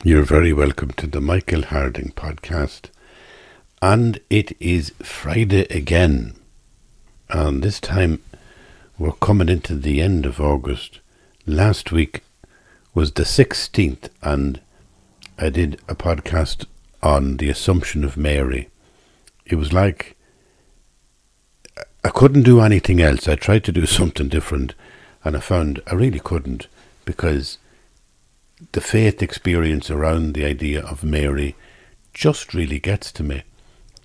You're very welcome to the Michael Harding podcast. And it is Friday again. And this time we're coming into the end of August. Last week was the 16th, and I did a podcast on the Assumption of Mary. It was like I couldn't do anything else. I tried to do something different, and I found I really couldn't, because the faith experience around the idea of Mary just really gets to me.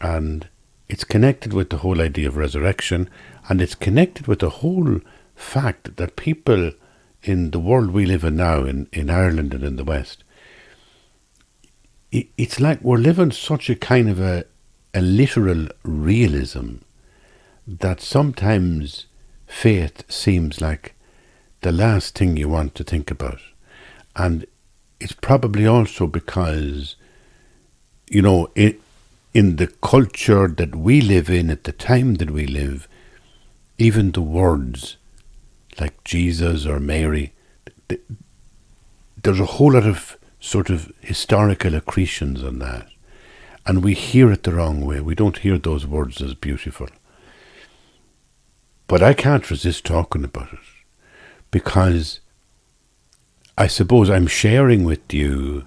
And it's connected with the whole idea of resurrection, and it's connected with the whole fact that people in the world we live in now, in Ireland and in the West, it's like we're living such a kind of a literal realism that sometimes faith seems like the last thing you want to think about. And it's probably also because, in the culture that we live in at the time that we live, even the words like Jesus or Mary, there's a whole lot of sort of historical accretions on that. And we hear it the wrong way. We don't hear those words as beautiful. But I can't resist talking about it, because I suppose I'm sharing with you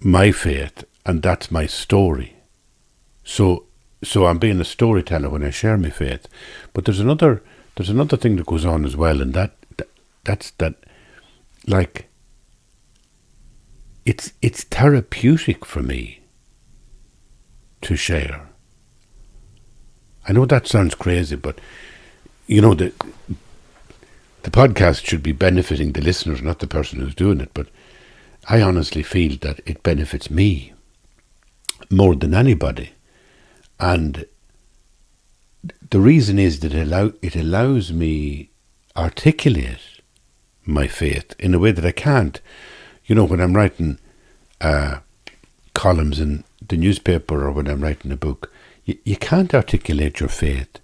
my faith, and that's my story. So I'm being a storyteller when I share my faith. But there's another thing that goes on as well, and that's like it's therapeutic for me to share. I know that sounds crazy, but the podcast should be benefiting the listeners, not the person who's doing it. But I honestly feel that it benefits me more than anybody. And the reason is that it allows me articulate my faith in a way that I can't. When I'm writing columns in the newspaper, or when I'm writing a book, you can't articulate your faith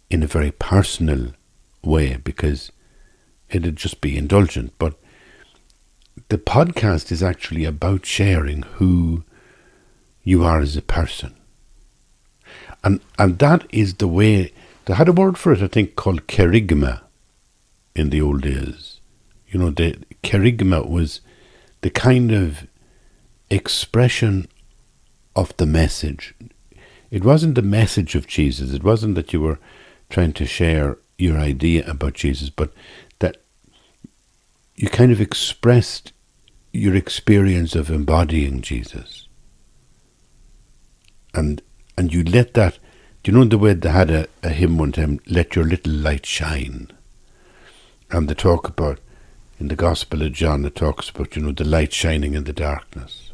in a very personal way, because it'd just be indulgent. But the podcast is actually about sharing who you are as a person. And that is the way. They had a word for it, I think, called Carigma in the old days. The Carigma was the kind of expression of the message. It wasn't the message of Jesus. It wasn't that you were trying to share your idea about Jesus, but that you kind of expressed your experience of embodying Jesus. And you let that, the way they had a hymn one time, "Let Your Little Light Shine." And they talk about, in the Gospel of John, it talks about, the light shining in the darkness.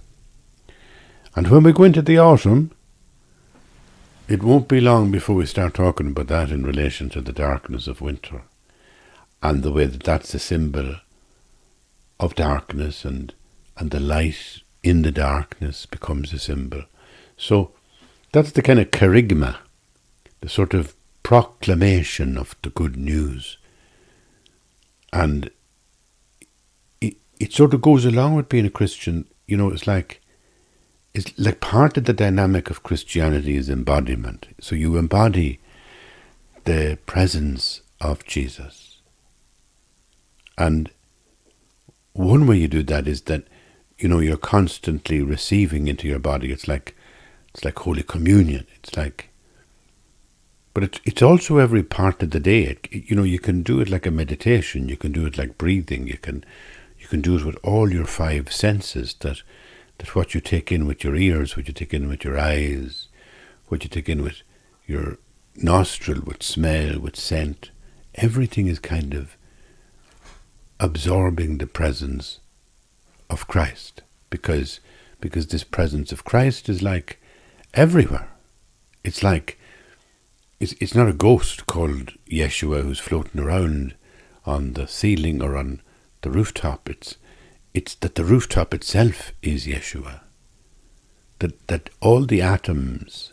And when we go into the autumn, it won't be long before we start talking about that in relation to the darkness of winter, and the way that that's a symbol of darkness, and the light in the darkness becomes a symbol. So that's the kind of Carigma, the sort of proclamation of the good news. And it sort of goes along with being a Christian. It's like part of the dynamic of Christianity is embodiment. So you embody the presence of Jesus. And one way you do that is that, you're constantly receiving into your body. It's like Holy Communion. But it's also every part of the day. You can do it like a meditation. You can do it like breathing. You can do it with all your five senses. That what you take in with your ears, what you take in with your eyes, what you take in with your nostril, with smell, with scent, everything is kind of absorbing the presence of Christ, because this presence of Christ is like everywhere. It's like it's not a ghost called Yeshua who's floating around on the ceiling or on the rooftop. It's that the rooftop itself is Yeshua. That all the atoms,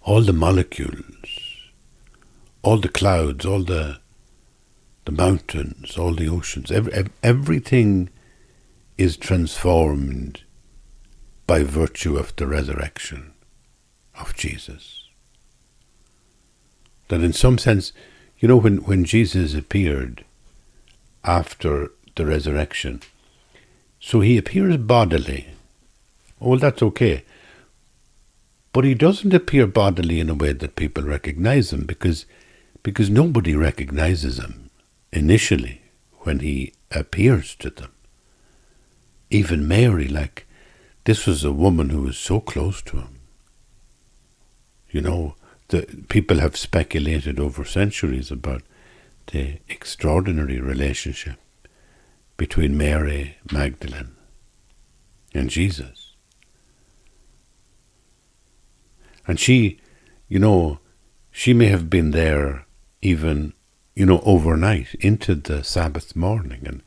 all the molecules, all the clouds, all the mountains, all the oceans, everything is transformed by virtue of the resurrection of Jesus. That in some sense, when Jesus appeared after the resurrection, so he appears bodily. Well, that's okay. But he doesn't appear bodily in a way that people recognize him, because nobody recognizes him initially when he appears to them. Even Mary, this was a woman who was so close to him. The people have speculated over centuries about the extraordinary relationship between Mary Magdalene and Jesus. And she may have been there even, overnight into the Sabbath morning.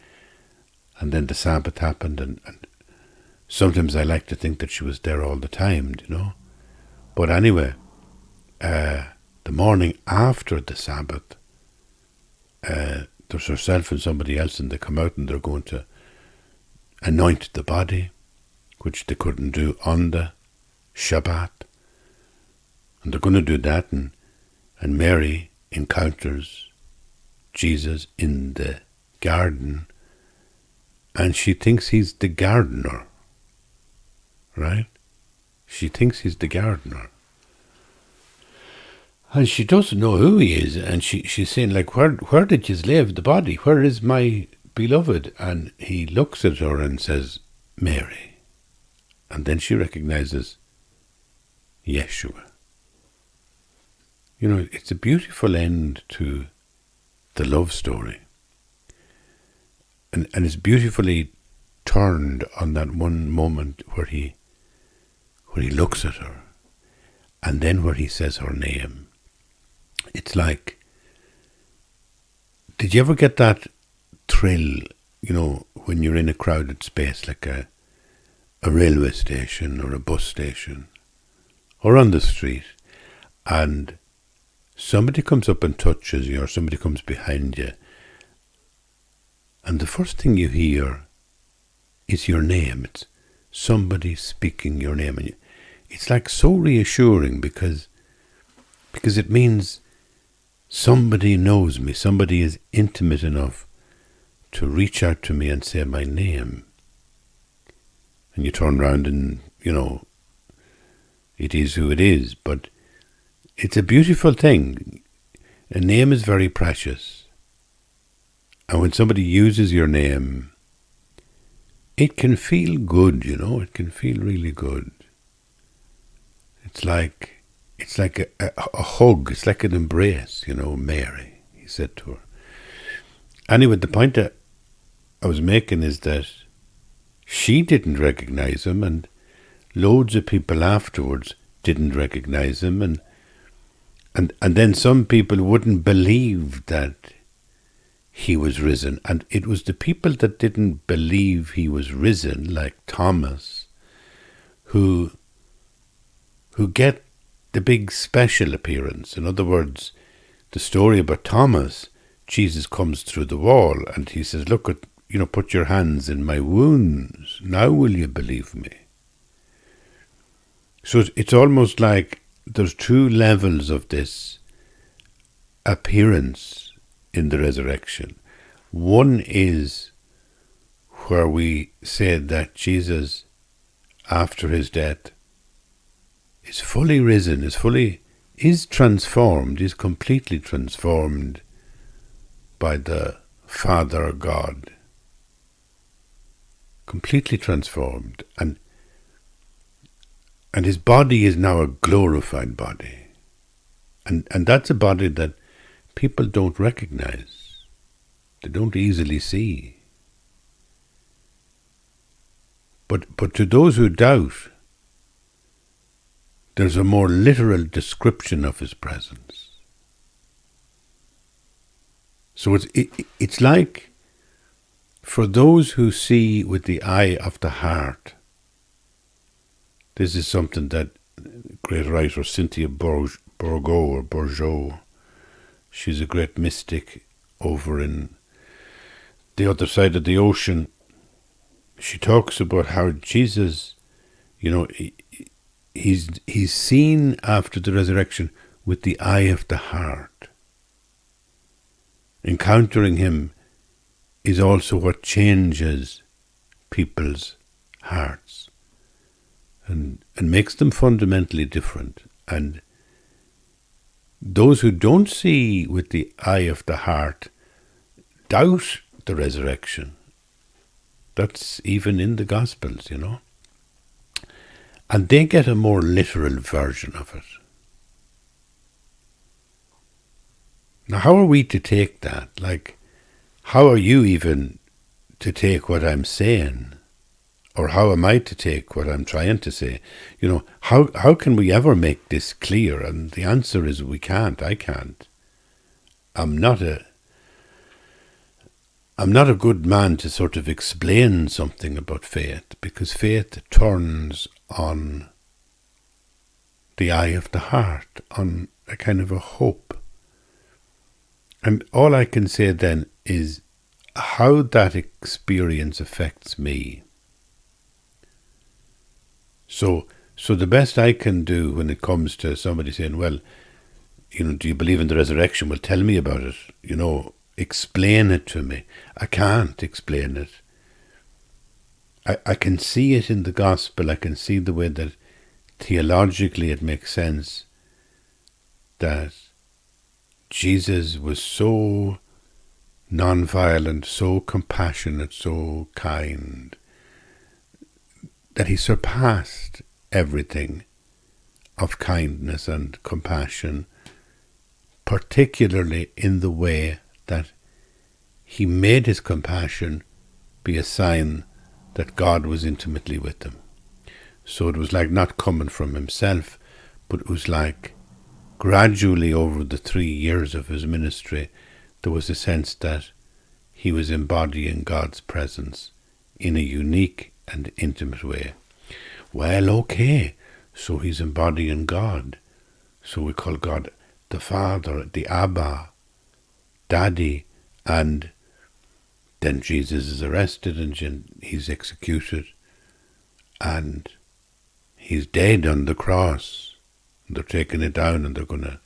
And then the Sabbath happened, and sometimes I like to think that she was there all the time, But anyway, the morning after the Sabbath, there's herself and somebody else, and they come out and they're going to anoint the body, which they couldn't do on the Shabbat. And they're going to do that, and Mary encounters Jesus in the garden, and she thinks he's the gardener, right? She thinks he's the gardener. And she doesn't know who he is, and she's saying, where did you leave the body? Where is my beloved? And he looks at her and says, Mary. And then she recognizes Yeshua. It's a beautiful end to the love story. And it's beautifully turned on that one moment where he looks at her, and then where he says her name. It's like, did you ever get that thrill, when you're in a crowded space, like a railway station or a bus station or on the street, and somebody comes up and touches you, or somebody comes behind you, and the first thing you hear is your name. It's somebody speaking your name, and it's like so reassuring, because it means somebody knows me, somebody is intimate enough to reach out to me and say my name. And you turn around and, it is who it is. But it's a beautiful thing. A name is very precious. And when somebody uses your name, it can feel good, it can feel really good. It's like a hug, it's like an embrace, Mary, he said to her. Anyway, the point that I was making is that she didn't recognize him, and loads of people afterwards didn't recognize him, and then some people wouldn't believe that he was risen. And it was the people that didn't believe he was risen, like Thomas, who get the big special appearance. In other words, the story about Thomas, Jesus comes through the wall and he says, look at, put your hands in my wounds. Now will you believe me? So it's almost like there's two levels of this appearance in the resurrection. One is where we say that Jesus, after his death, is fully risen, is transformed, is completely transformed by the Father God. Completely transformed. And his body is now a glorified body. And that's a body that people don't recognize. They don't easily see. But to those who doubt, there's a more literal description of his presence. So it's like, for those who see with the eye of the heart, this is something that great writer Cynthia Bourgeau, she's a great mystic over in the other side of the ocean. she talks about how Jesus, he's seen after the resurrection with the eye of the heart. Encountering him is also what changes people's hearts and makes them fundamentally different. And those who don't see with the eye of the heart doubt the resurrection. That's even in the Gospels, And they get a more literal version of it. Now, how are we to take that? Like, how are you even to take what I'm saying? Or how am I to take what I'm trying to say? How can we ever make this clear? And the answer is we can't. I can't. I'm not a good man to sort of explain something about faith, because faith turns on the eye of the heart, on a kind of a hope. And all I can say then is how that experience affects me. So the best I can do when it comes to somebody saying, well, do you believe in the resurrection? Well, tell me about it. Explain it to me. I can't explain it. I can see it in the gospel. I can see the way that theologically it makes sense that Jesus was so non-violent, so compassionate, so kind, that he surpassed everything of kindness and compassion, particularly in the way that he made his compassion be a sign that God was intimately with him. So it was like not coming from himself, but it was like gradually over the 3 years of his ministry, there was a sense that he was embodying God's presence in a unique and intimate way. Well, okay, so he's embodying God. So we call God the Father, the Abba, Daddy, and then Jesus is arrested and he's executed and he's dead on the cross. They're taking it down and they're going to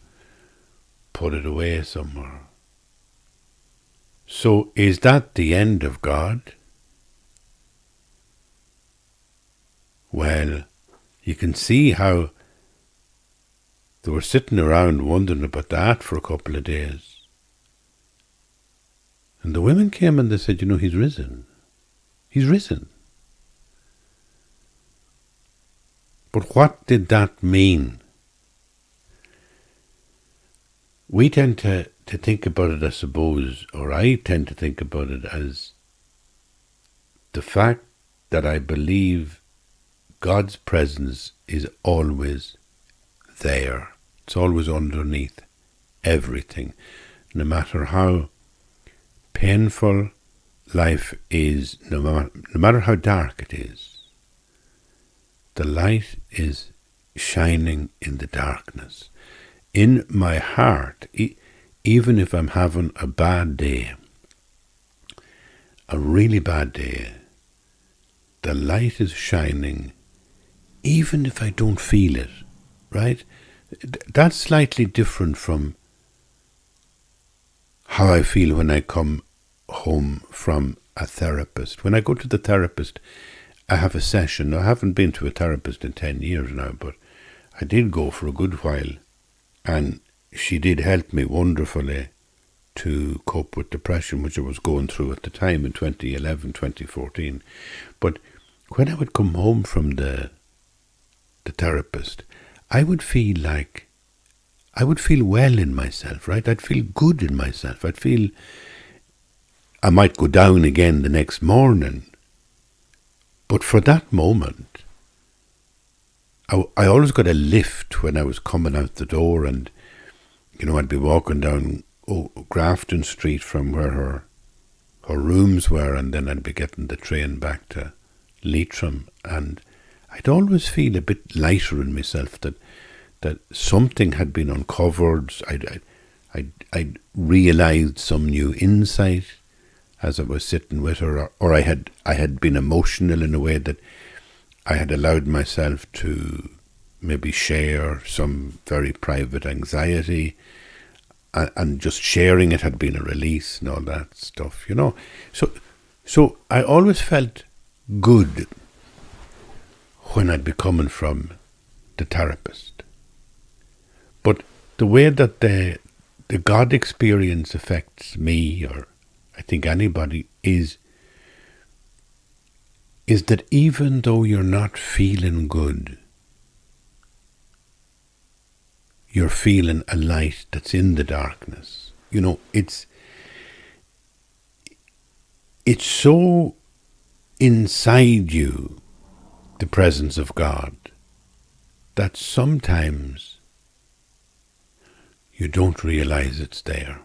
put it away somewhere. So is that the end of God? Well, you can see how they were sitting around wondering about that for a couple of days. And the women came and they said, he's risen. He's risen. But what did that mean? We tend to think about it, I suppose, or I tend to think about it as the fact that I believe God's presence is always there. It's always underneath everything. No matter how painful life is, no matter how dark it is, the light is shining in the darkness. In my heart, even if I'm having a bad day, a really bad day, the light is shining, even if I don't feel it, right? That's slightly different from how I feel when I come home from a therapist. When I go to the therapist, I have a session. I haven't been to a therapist in 10 years now, but I did go for a good while, and she did help me wonderfully to cope with depression, which I was going through at the time in 2011, 2014. But when I would come home from the therapist, I would feel well in myself, right? I'd feel good in myself. I might go down again the next morning, but for that moment, I always got a lift when I was coming out the door, and I'd be walking down Grafton Street from where her rooms were, and then I'd be getting the train back to Leitrim, and I'd always feel a bit lighter in myself that something had been uncovered. I'd realised some new insight. as I was sitting with her, or I had been emotional in a way that I had allowed myself to maybe share some very private anxiety, and just sharing it had been a release and all that stuff, So I always felt good when I'd be coming from the therapist. But the way that the God experience affects me, or I think anybody, is that even though you're not feeling good, you're feeling a light that's in the darkness. It's so inside you, the presence of God, that sometimes you don't realize it's there.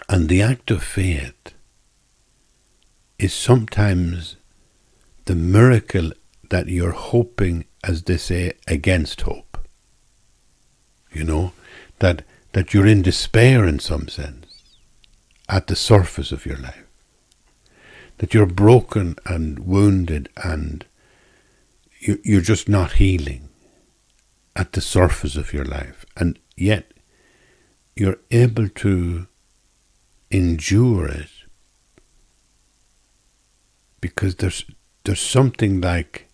And the act of faith is sometimes the miracle that you're hoping, as they say, against hope. That you're in despair in some sense at the surface of your life. That you're broken and wounded and you're just not healing at the surface of your life. And yet you're able to endure it because there's something like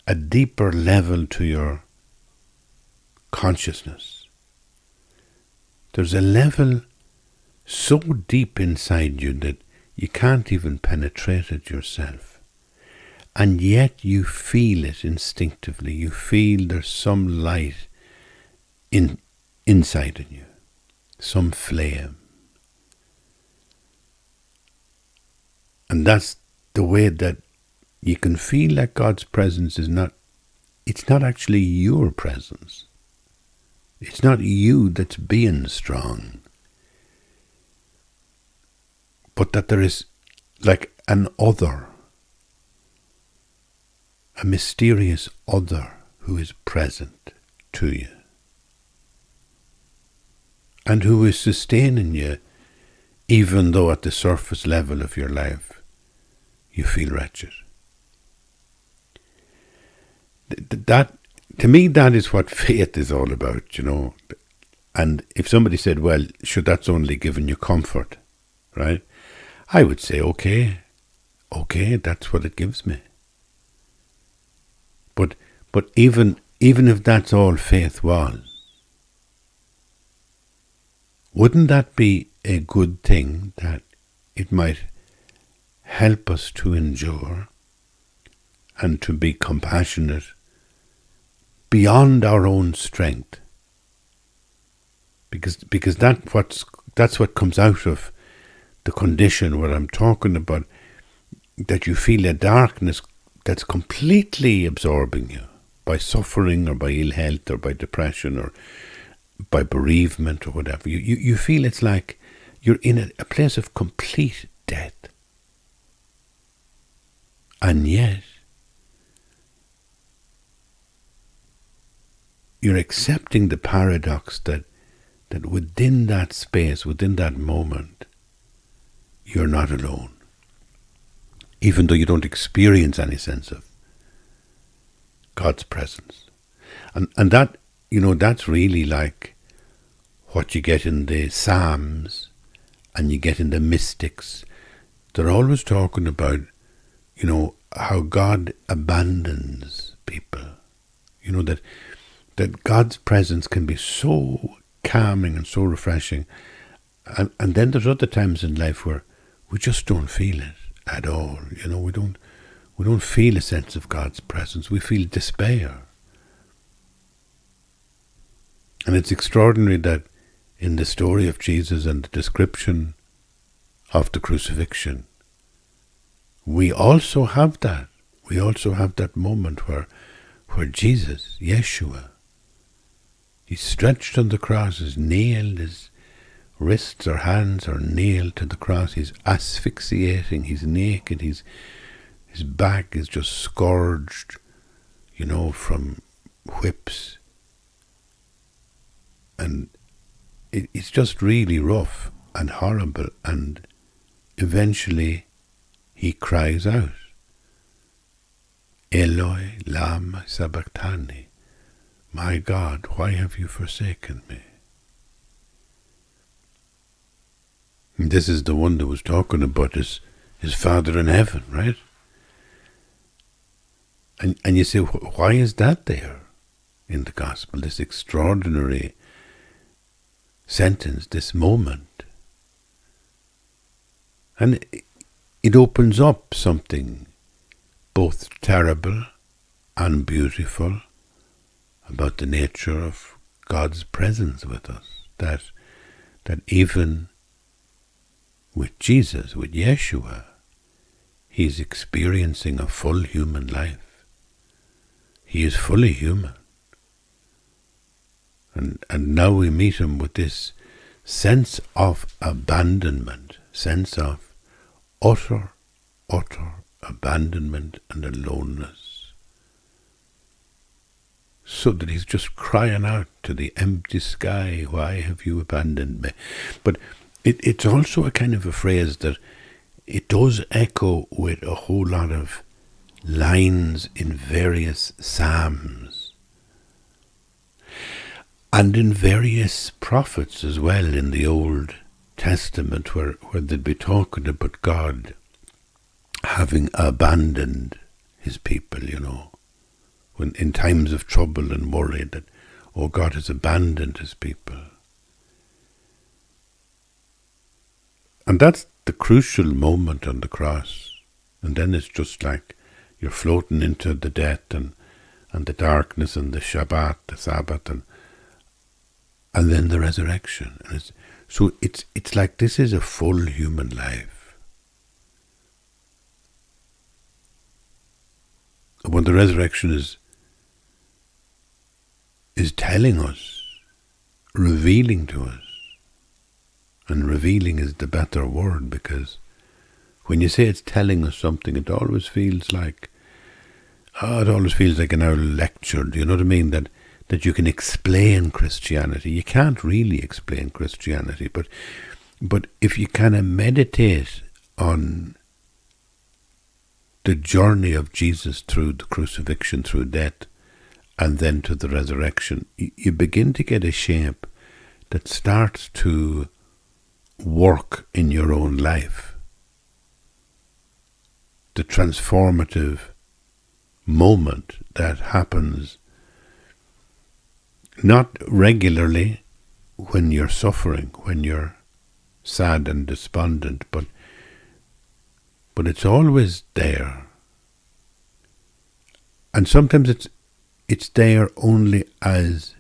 a deeper level to your consciousness. There's a level so deep inside you that you can't even penetrate it yourself. And yet you feel it instinctively. You feel there's some light inside in you, some flame. And that's the way that you can feel that God's presence it's not actually your presence. It's not you that's being strong, but that there is like an other, a mysterious other who is present to you and who is sustaining you, even though at the surface level of your life you feel wretched. That, to me, that is what faith is all about, And if somebody said, well, sure, that's only giving you comfort, right? I would say, okay, that's what it gives me. But even if that's all faith was, wouldn't that be a good thing, that it might help us to endure and to be compassionate beyond our own strength? Because that's what comes out of the condition where I'm talking about, that you feel a darkness that's completely absorbing you by suffering or by ill health or by depression or by bereavement or whatever. You feel it's like you're in a place of complete death. And yet you're accepting the paradox that within that space, within that moment, you're not alone. Even though you don't experience any sense of God's presence. And that, that's really like what you get in the Psalms and you get in the mystics. They're always talking about, how God abandons people. That God's presence can be so calming and so refreshing. And then there's other times in life where we just don't feel it at all. We don't feel a sense of God's presence. We feel despair. And it's extraordinary that in the story of Jesus and the description of the crucifixion, we also have that. We also have that moment where Jesus, Yeshua, he's stretched on the cross, is nailed, his wrists or hands are nailed to the cross, he's asphyxiating, he's naked, his back is just scourged, from whips. And it's just really rough and horrible, and eventually he cries out, Eloi lama sabachthani, my God, why have you forsaken me? And this is the one that was talking about his Father in heaven, right? And you say, why is that there in the gospel, this extraordinary sentence, this moment? And it opens up something both terrible and beautiful about the nature of God's presence with us. That even with Jesus, with Yeshua, he's experiencing a full human life. He is fully human. And now we meet him with this sense of abandonment, sense of utter abandonment and aloneness. So that he's just crying out to the empty sky, why have you abandoned me? But it's also a kind of a phrase that it does echo with a whole lot of lines in various psalms and in various prophets as well in the Old Testament, where they'd be talking about God having abandoned his people, when in times of trouble and worry, that, oh, God has abandoned his people. And that's the crucial moment on the cross. And then it's just like you're floating into the death and the darkness and the Shabbat, the Sabbath, and then the resurrection. And it's like this is a full human life. When the resurrection is telling us, revealing to us, and revealing is the better word, because when you say it's telling us something, it always feels like an old lecture. Do you know what I mean? That you can explain Christianity. You can't really explain Christianity, but if you kind of meditate on the journey of Jesus through the crucifixion, through death, and then to the resurrection, you begin to get a shape that starts to work in your own life. The transformative moment that happens not regularly when you're suffering, when you're sad and despondent, but it's always there. And sometimes it's there only as,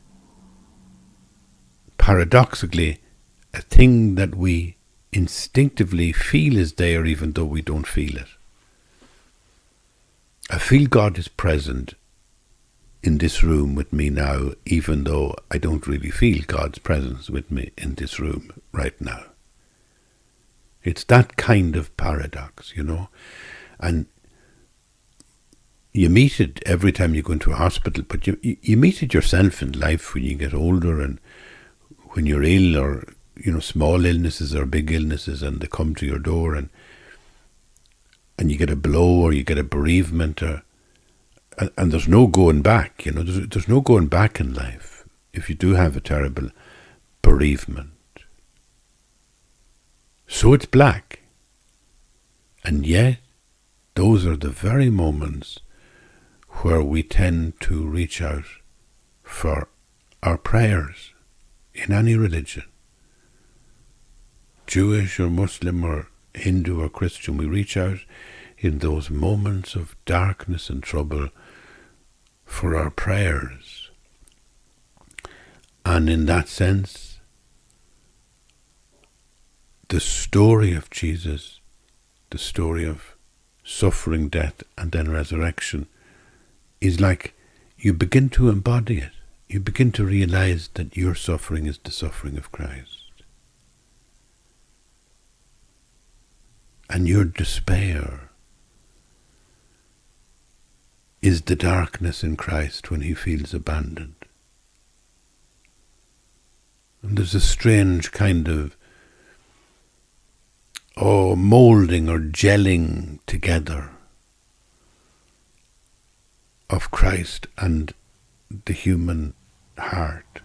paradoxically, a thing that we instinctively feel is there even though we don't feel it. I feel God is present in this room with me now, even though I don't really feel God's presence with me in this room right now. It's that kind of paradox, and you meet it every time you go into a hospital, but you meet it yourself in life when you get older and when you're ill, or small illnesses or big illnesses, and they come to your door, and you get a blow or you get a bereavement, and there's no going back. There's no going back in life if you do have a terrible bereavement. So it's black, and yet those are the very moments where we tend to reach out for our prayers in any religion, Jewish or Muslim or Hindu or Christian. We reach out in those moments of darkness and trouble for our prayers. And in that sense, the story of Jesus, the story of suffering, death, and then resurrection, is like you begin to embody it. You begin to realize that your suffering is the suffering of Christ. And your despair is the darkness in Christ when he feels abandoned. And there's a strange kind of moulding or gelling together of Christ and the human heart.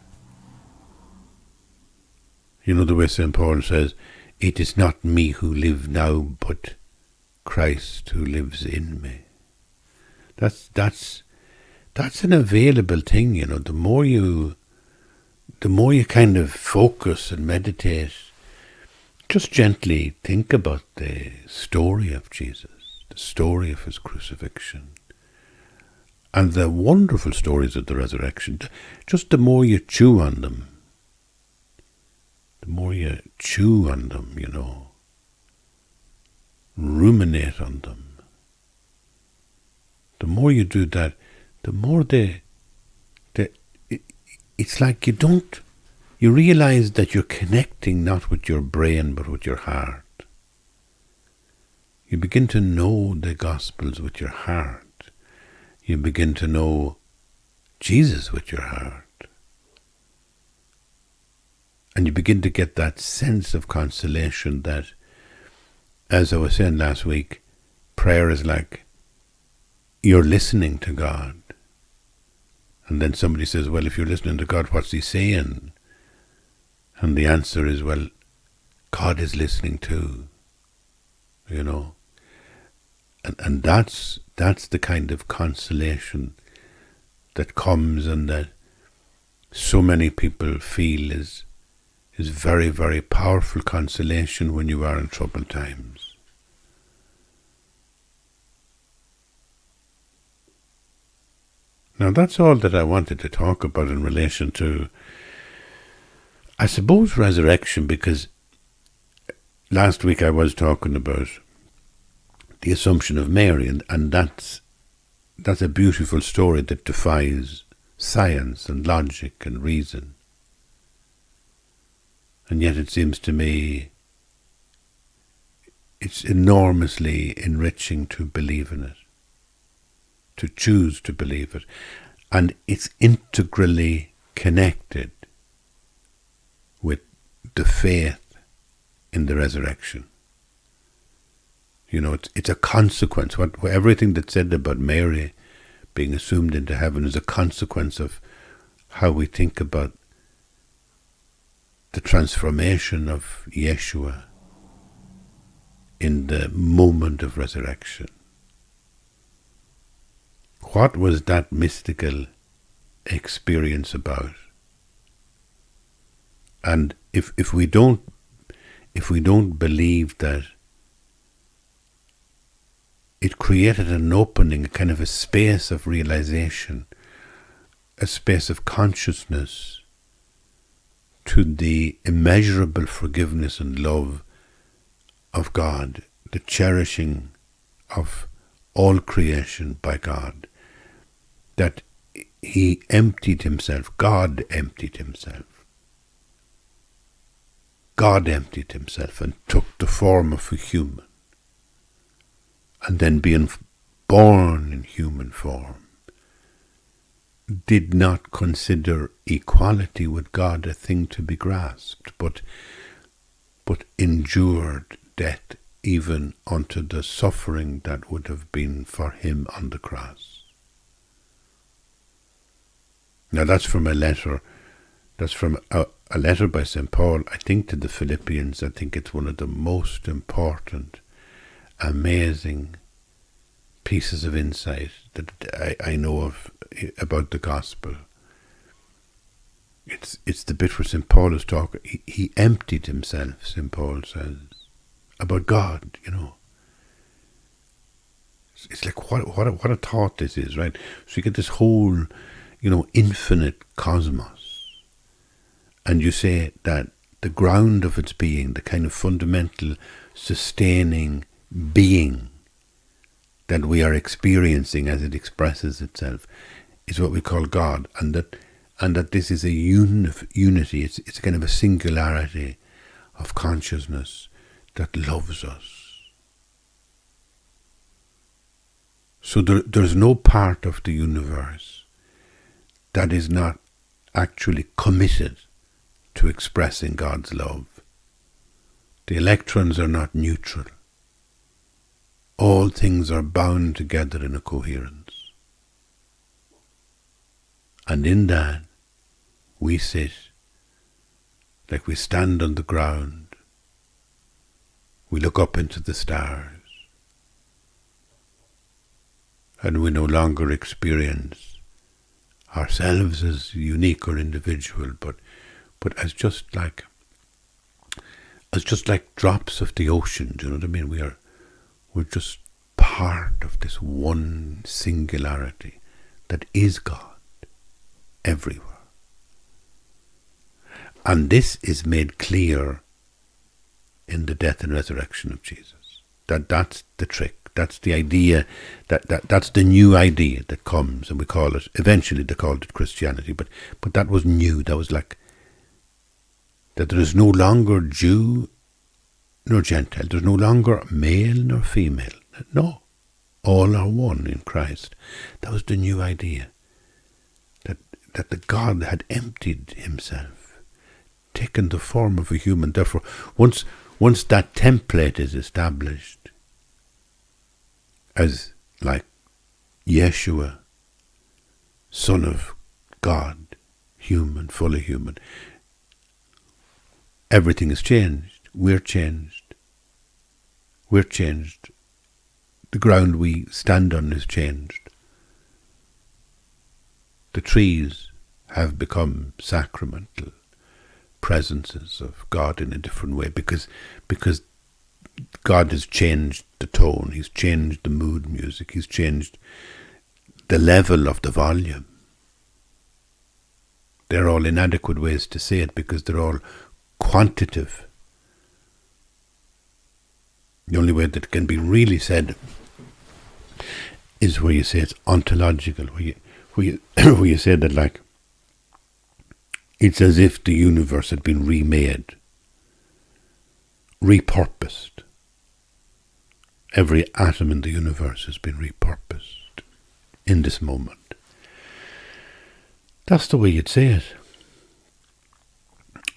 You know the way St. Paul says, it is not me who live now, but Christ who lives in me. That's an available thing, you know. The more you kind of focus and meditate, just gently think about the story of Jesus, the story of his crucifixion, and the wonderful stories of the resurrection. Just the more you chew on them, you know, ruminate on them, the more you do that, the more it's like you realize that you're connecting not with your brain but with your heart. You begin to know the Gospels with your heart. You begin to know Jesus with your heart. And you begin to get that sense of consolation that, as I was saying last week, prayer is like you're listening to God. And then somebody says, well, if you're listening to God, what's he saying? And the answer is, well, God is listening too, you know. And that's the kind of consolation that comes and that so many people feel is very, very powerful consolation when you are in troubled times. Now that's all that I wanted to talk about in relation to, I suppose, resurrection, because last week I was talking about the Assumption of Mary, and that's a beautiful story that defies science and logic and reason. And yet it seems to me it's enormously enriching to believe in it, to choose to believe it. And it's integrally connected with the faith in the resurrection. You know, it's a consequence. Everything that's said about Mary being assumed into heaven is a consequence of how we think about the transformation of Yeshua in the moment of resurrection. What was that mystical experience about? And if we don't believe that it created an opening, a kind of a space of realization, a space of consciousness to the immeasurable forgiveness and love of God, the cherishing of all creation by God, that he emptied himself, God emptied himself. God emptied himself and took the form of a human, and then being born in human form, did not consider equality with God a thing to be grasped, but endured death even unto the suffering that would have been for him on the cross. Now that's from a letter. That's from a letter by St. Paul, I think, to the Philippians. I think it's one of the most important, amazing pieces of insight that I know of about the gospel. It's the bit where St. Paul is talking. He emptied himself, St. Paul says, about God, you know. It's like what a thought this is, right? So you get this whole, you know, infinite cosmos, and you say that the ground of its being, the kind of fundamental sustaining being that we are experiencing as it expresses itself, is what we call God, and that this is a unity. It's a kind of a singularity of consciousness that loves us. So there's no part of the universe that is not actually committed to expressing God's love. The electrons are not neutral. All things are bound together in a coherence. And in that, we sit like we stand on the ground. We look up into the stars. And we no longer experience ourselves as unique or individual, but as just like drops of the ocean. Do you know what I mean? We're just part of this one singularity that is God everywhere. And this is made clear in the death and resurrection of Jesus. That's the trick. That's the idea. That's the new idea that comes, and we call it. Eventually, they called it Christianity, but that was new. That was like that there is no longer Jew nor Gentile. There's no longer male nor female. No, all are one in Christ. That was the new idea. That the God had emptied himself, taken the form of a human. Therefore, once that template is established as like Yeshua, Son of God, human, fully human, everything is changed. We're changed. We're changed. The ground we stand on is changed. The trees have become sacramental presences of God in a different way because God has changed the tone, he's changed the mood music, he's changed the level of the volume. They're all inadequate ways to say it because they're all quantitative. The only way that can be really said is where you say it's ontological, where you say that like it's as if the universe had been remade, repurposed. Every atom in the universe has been repurposed in this moment. That's the way you'd say it.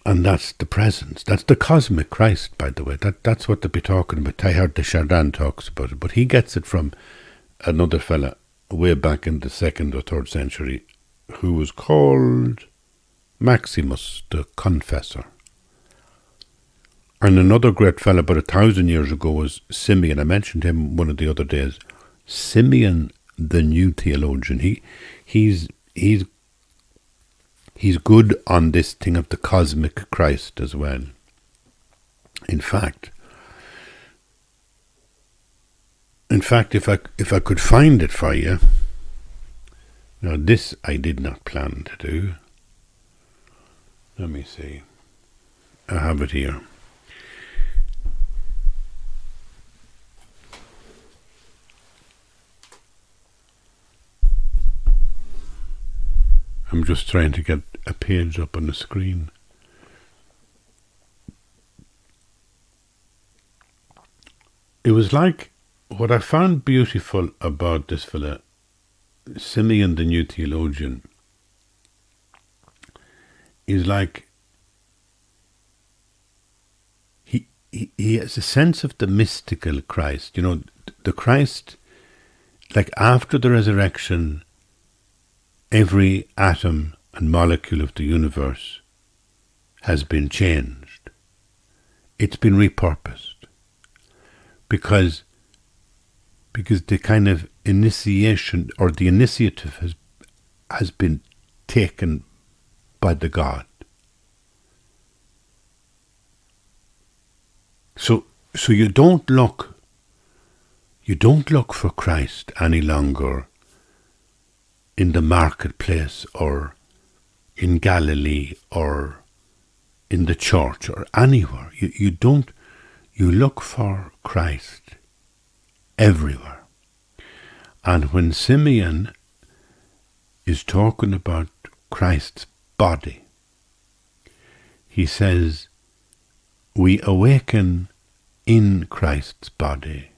And that's the presence. That's the cosmic Christ, by the way. That's what they'll be talking about. Teilhard de Chardin talks about it. But he gets it from another fella way back in the 2nd or 3rd century who was called Maximus the Confessor. And another great fella about 1,000 years ago was Simeon. I mentioned him one of the other days. Simeon, the new theologian. He's good on this thing of the cosmic Christ as well. In fact, if I could find it for you, now this I did not plan to do. Let me see. I have it here. I'm just trying to get a page up on the screen. It was like what I found beautiful about this fella, Simeon the new theologian, is like he has a sense of the mystical Christ. You know, the Christ, like after the resurrection, every atom and molecule of the universe has been changed. It's been repurposed. Because the kind of initiation or the initiative has been taken by the God. So you don't look for Christ any longer in the marketplace or in Galilee or in the church or anywhere. You look for Christ everywhere. And when Simeon is talking about Christ's body, he says, we awaken in Christ's body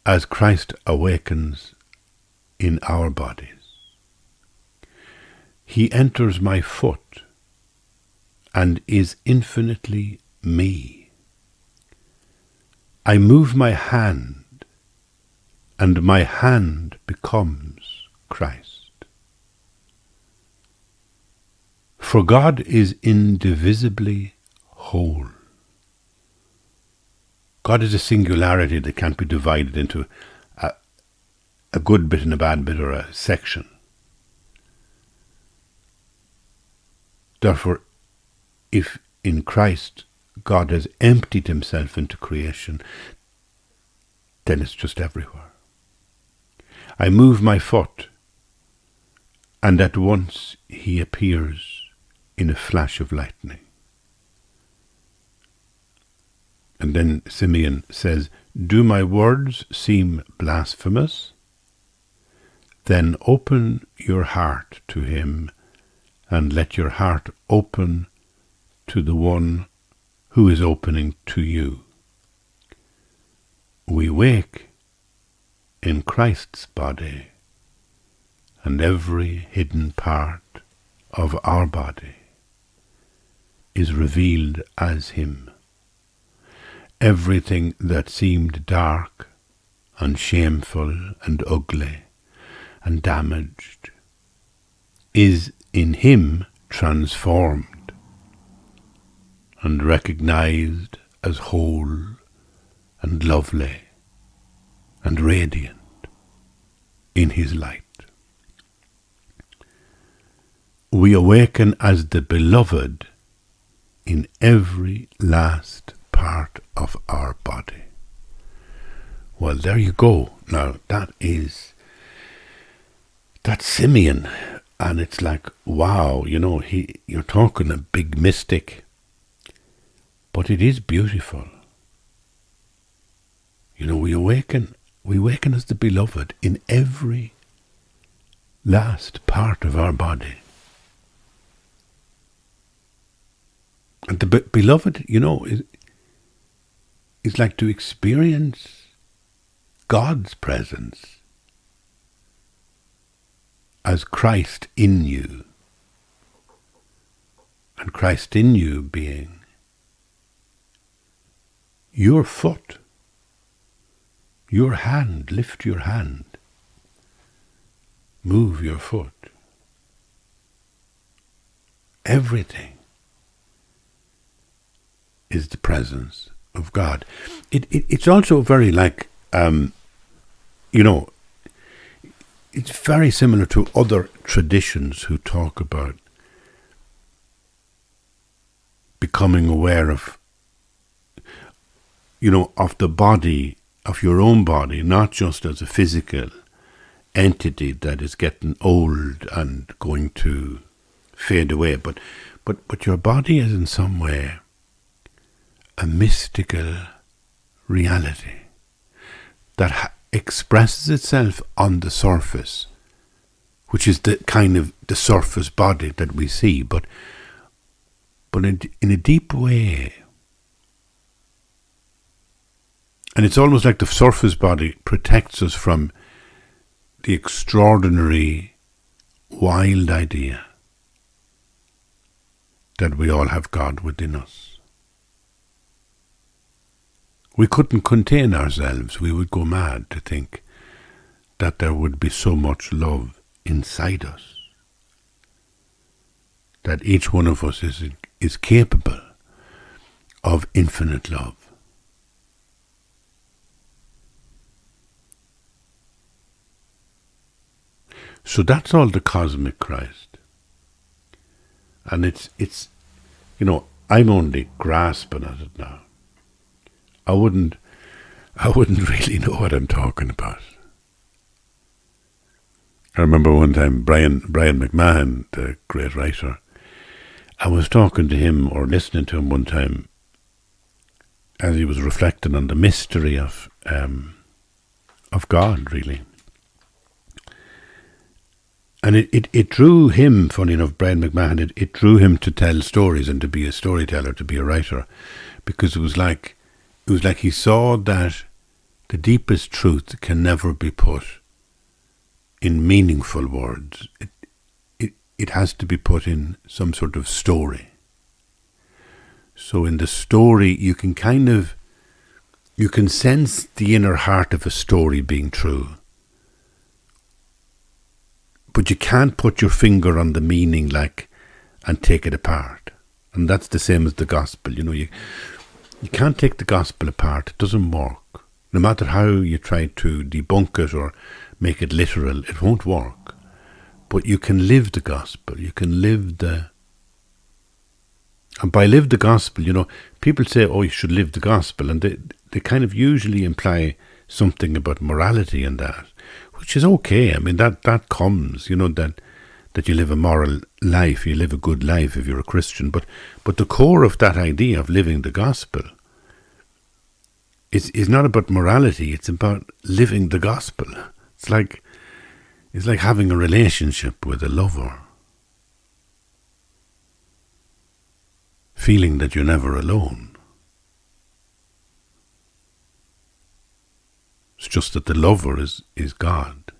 as Christ awakens in our bodies. He enters my foot and is infinitely me. I move my hand, and my hand becomes Christ. For God is indivisibly whole. God is a singularity that can't be divided into a good bit and a bad bit, or a section. Therefore, if in Christ God has emptied himself into creation, then it's just everywhere. I move my foot, and at once he appears in a flash of lightning. And then Simeon says, do my words seem blasphemous? Then open your heart to him, and let your heart open to the one who is opening to you. We wake in Christ's body, and every hidden part of our body is revealed as him. Everything that seemed dark and shameful and ugly and damaged is in him transformed and recognized as whole and lovely and radiant in his light. We awaken as the beloved in every last part of our body. Well, there you go. Now, that's Simeon, and it's like, wow, you're talking a big mystic, but it is beautiful. We awaken as the beloved in every last part of our body. And the beloved, is like to experience God's presence as Christ in you, and Christ in you being your foot, your hand. Lift your hand, move your foot. Everything is the presence of God. It's also very like, it's very similar to other traditions who talk about becoming aware of, of the body, of your own body, not just as a physical entity that is getting old and going to fade away, but your body is in some way a mystical reality that expresses itself on the surface, which is the kind of the surface body that we see, but in a deep way. And it's almost like the surface body protects us from the extraordinary, wild idea that we all have God within us. We couldn't contain ourselves. We would go mad to think that there would be so much love inside us, that each one of us is capable of infinite love. So that's all the cosmic Christ. And it's I'm only grasping at it now. I wouldn't really know what I'm talking about. I remember one time Brian McMahon, the great writer, I was talking to him or listening to him one time as he was reflecting on the mystery of God, really. And it drew him, funny enough, Brian McMahon, it drew him to tell stories and to be a storyteller, to be a writer, because it was like he saw that the deepest truth can never be put in meaningful words. It has to be put in some sort of story. So in the story, you can sense the inner heart of a story being true. But you can't put your finger on the meaning and take it apart. And that's the same as the gospel. You can't take the gospel apart. It doesn't work. No matter how you try to debunk it or make it literal, it won't work. But you can live the gospel. You can live and by live the gospel, people say, oh, you should live the gospel. And they kind of usually imply something about morality and that, which is okay. I mean, that comes, that you live a moral life, you live a good life if you're a Christian. But the core of that idea of living the gospel is not about morality, it's about living the gospel. It's like having a relationship with a lover. Feeling that you're never alone. It's just that the lover is God.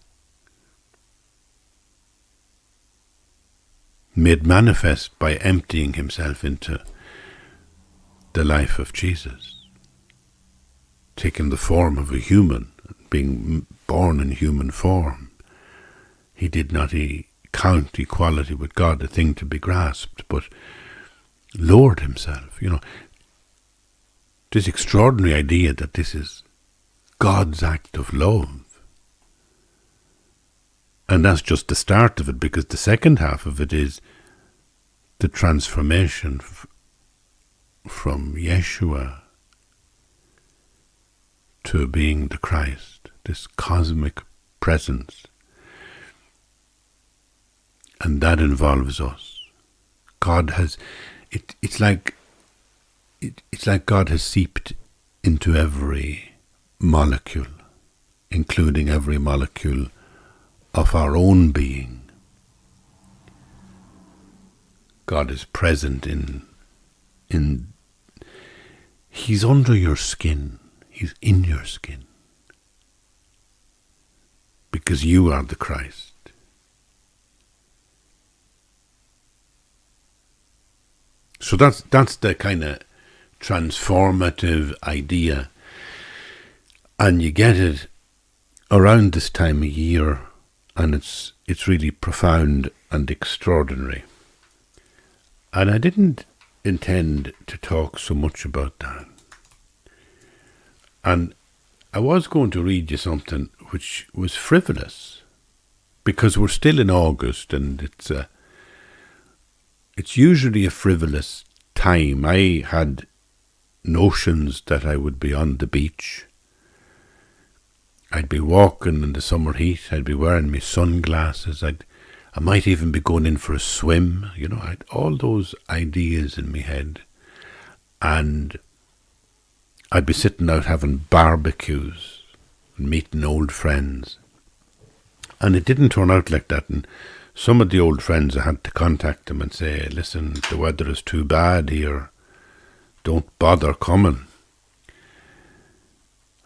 Made manifest by emptying himself into the life of Jesus. Taking the form of a human, being born in human form. He did not count equality with God a thing to be grasped, but lowered himself. This extraordinary idea that this is God's act of love. And that's just the start of it, because the second half of it is the transformation from Yeshua to being the Christ, this cosmic presence. And that involves us. God has, it's like God has seeped into every molecule, including every molecule of our own being. God is present in He's under your skin. He's in your skin. Because you are the Christ. So that's the kind of transformative idea. And you get it around this time of year, and it's really profound and extraordinary. And I didn't intend to talk so much about that. And I was going to read you something which was frivolous, because we're still in August, and it's usually a frivolous time. I had notions that I would be on the beach. I'd be walking in the summer heat. I'd be wearing my sunglasses. I might even be going in for a swim. I had all those ideas in my head. And I'd be sitting out having barbecues and meeting old friends. And it didn't turn out like that. And some of the old friends, I had to contact them and say, listen, the weather is too bad here. Don't bother coming.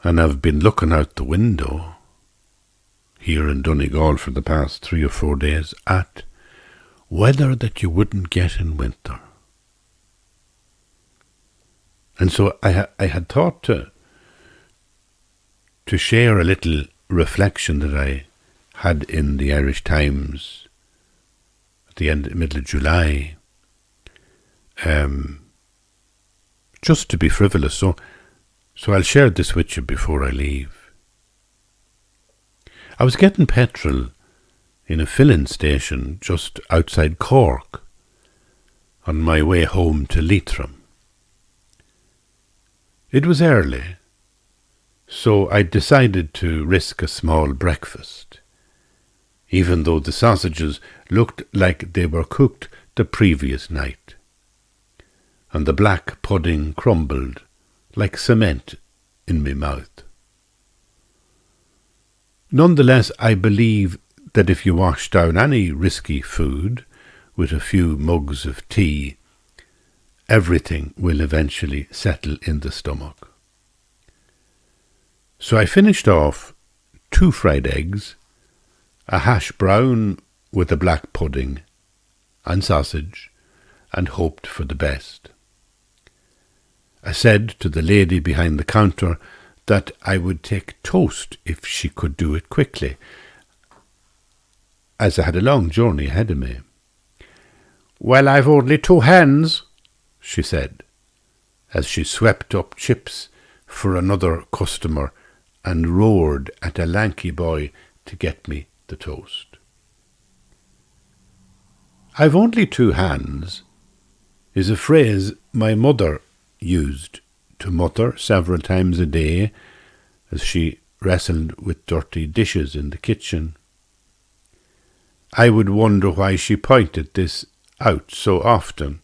And I've been looking out the window here in Donegal for the past 3 or 4 days at weather that you wouldn't get in winter. And so I had thought to share a little reflection that I had in the Irish Times at the middle of July, just to be frivolous. So I'll share this with you before I leave. I was getting petrol in a filling station just outside Cork on my way home to Leitrim. It was early, so I decided to risk a small breakfast, even though the sausages looked like they were cooked the previous night, and the black pudding crumbled like cement in my mouth. Nonetheless, I believe that if you wash down any risky food with a few mugs of tea, everything will eventually settle in the stomach. So I finished off 2 fried eggs, a hash brown with a black pudding and sausage, and hoped for the best. I said to the lady behind the counter that I would take toast if she could do it quickly, as I had a long journey ahead of me. "Well, I've only 2 hands," she said, as she swept up chips for another customer and roared at a lanky boy to get me the toast. "I've only 2 hands" is a phrase my mother used to mutter several times a day as she wrestled with dirty dishes in the kitchen. I would wonder why she pointed this out so often.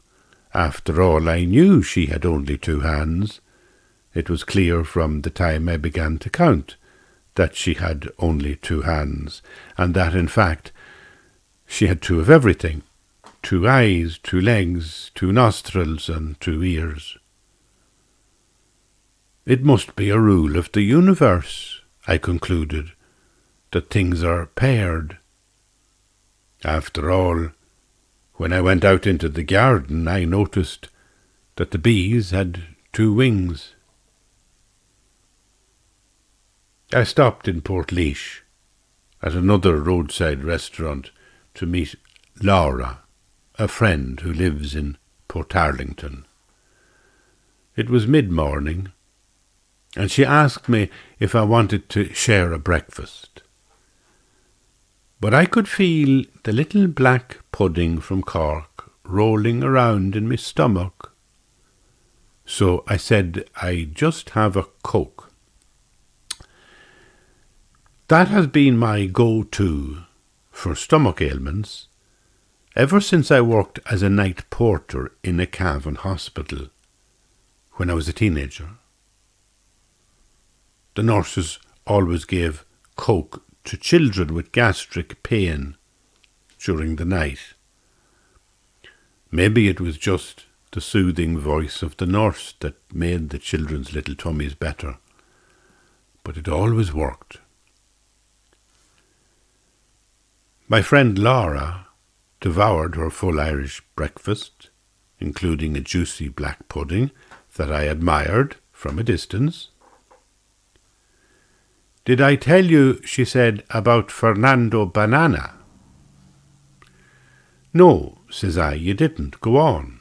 After all, I knew she had only 2 hands. It was clear from the time I began to count that she had only 2 hands, and that, in fact, she had 2 of everything: 2 eyes, 2 legs, 2 nostrils, and 2 ears. It must be a rule of the universe, I concluded, that things are paired. After all, when I went out into the garden, I noticed that the bees had 2 wings. I stopped in Portlaoise at another roadside restaurant to meet Laura, a friend who lives in Portarlington. It was mid-morning, and she asked me if I wanted to share a breakfast. But I could feel the little black pudding from Cork rolling around in my stomach. So I said I'd just have a Coke. That has been my go-to for stomach ailments ever since I worked as a night porter in a Cavan hospital when I was a teenager. The nurses always gave Coke to children with gastric pain during the night. Maybe it was just the soothing voice of the nurse that made the children's little tummies better, but it always worked. My friend Laura devoured her full Irish breakfast, including a juicy black pudding that I admired from a distance. "Did I tell you," she said, "about Fernando Banana?" "No," says I, "you didn't. Go on,"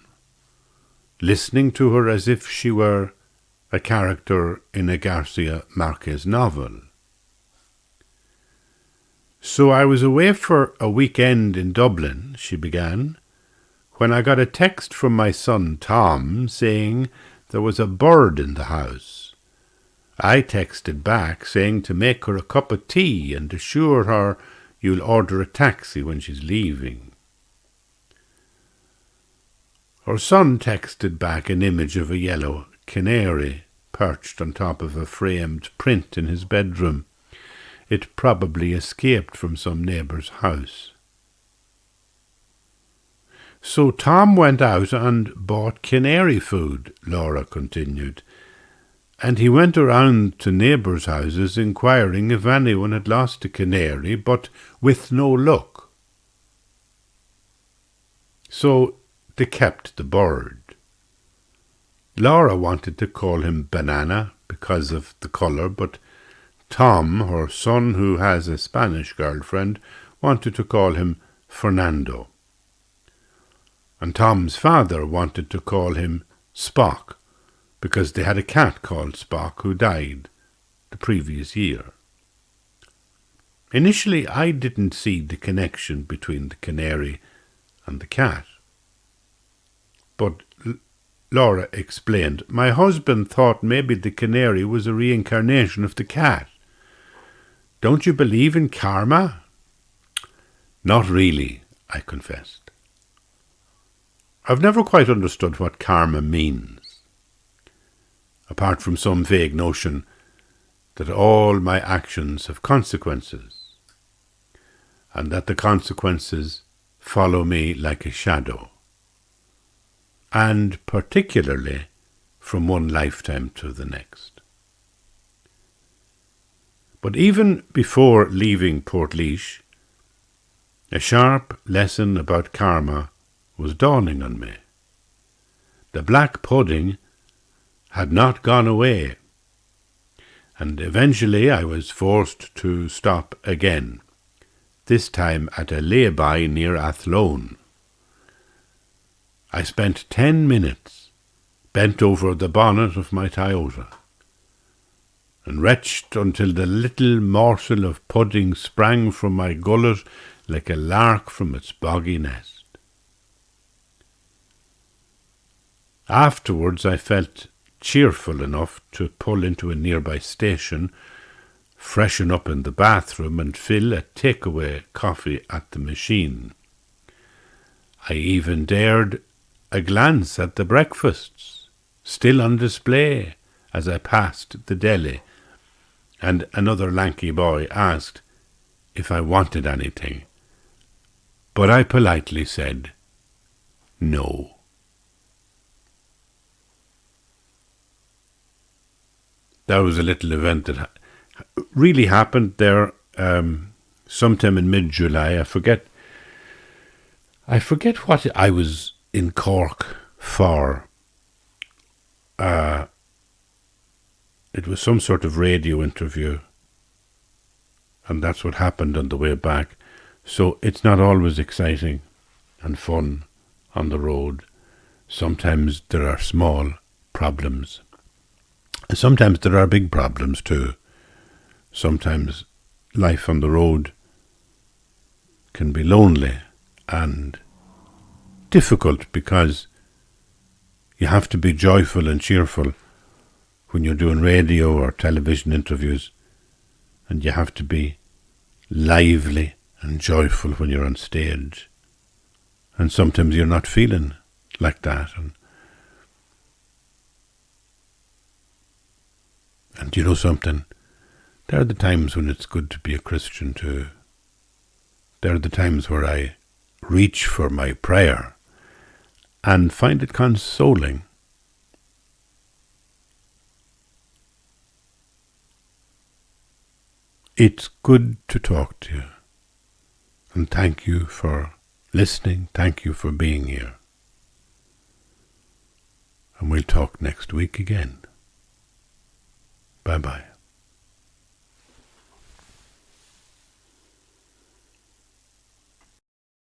listening to her as if she were a character in a Garcia Marquez novel. "So I was away for a weekend in Dublin," she began, "when I got a text from my son Tom saying there was a bird in the house. I texted back saying to make her a cup of tea and assure her you'll order a taxi when she's leaving. Her son texted back an image of a yellow canary perched on top of a framed print in his bedroom. It probably escaped from some neighbour's house. So Tom went out and bought canary food," Laura continued, "and he went around to neighbours' houses inquiring if anyone had lost a canary, but with no luck. So they kept the bird. Laura wanted to call him Banana because of the colour, but Tom, her son who has a Spanish girlfriend, wanted to call him Fernando. And Tom's father wanted to call him Spock because they had a cat called Spock who died the previous year. Initially, I didn't see the connection between the canary and the cat. But Laura explained, my husband thought maybe the canary was a reincarnation of the cat. Don't you believe in karma? Not really, I confessed. I've never quite understood what karma means, apart from some vague notion that all my actions have consequences, and that the consequences follow me like a shadow, and particularly from one lifetime to the next. But even before leaving Portlaoise, a sharp lesson about karma was dawning on me. The black pudding had not gone away, and eventually I was forced to stop again, this time at a lay-by near Athlone. I spent 10 minutes bent over the bonnet of my Toyota, and retched until the little morsel of pudding sprang from my gullet like a lark from its boggy nest. Afterwards I felt cheerful enough to pull into a nearby station, freshen up in the bathroom and fill a takeaway coffee at the machine. I even dared a glance at the breakfasts, still on display as I passed the deli, and another lanky boy asked if I wanted anything, but I politely said no. That was a little event that really happened there sometime in mid-July. I forget what I was in Cork for. It was some sort of radio interview, and that's what happened on the way back. So it's not always exciting and fun on the road. Sometimes there are small problems. Sometimes there are big problems too. Sometimes life on the road can be lonely and difficult because you have to be joyful and cheerful when you're doing radio or television interviews, and you have to be lively and joyful when you're on stage. And sometimes you're not feeling like that. And you know something? There are the times when it's good to be a Christian too. There are the times where I reach for my prayer and find it consoling. It's good to talk to you. And thank you for listening. Thank you for being here. And we'll talk next week again. Bye-bye.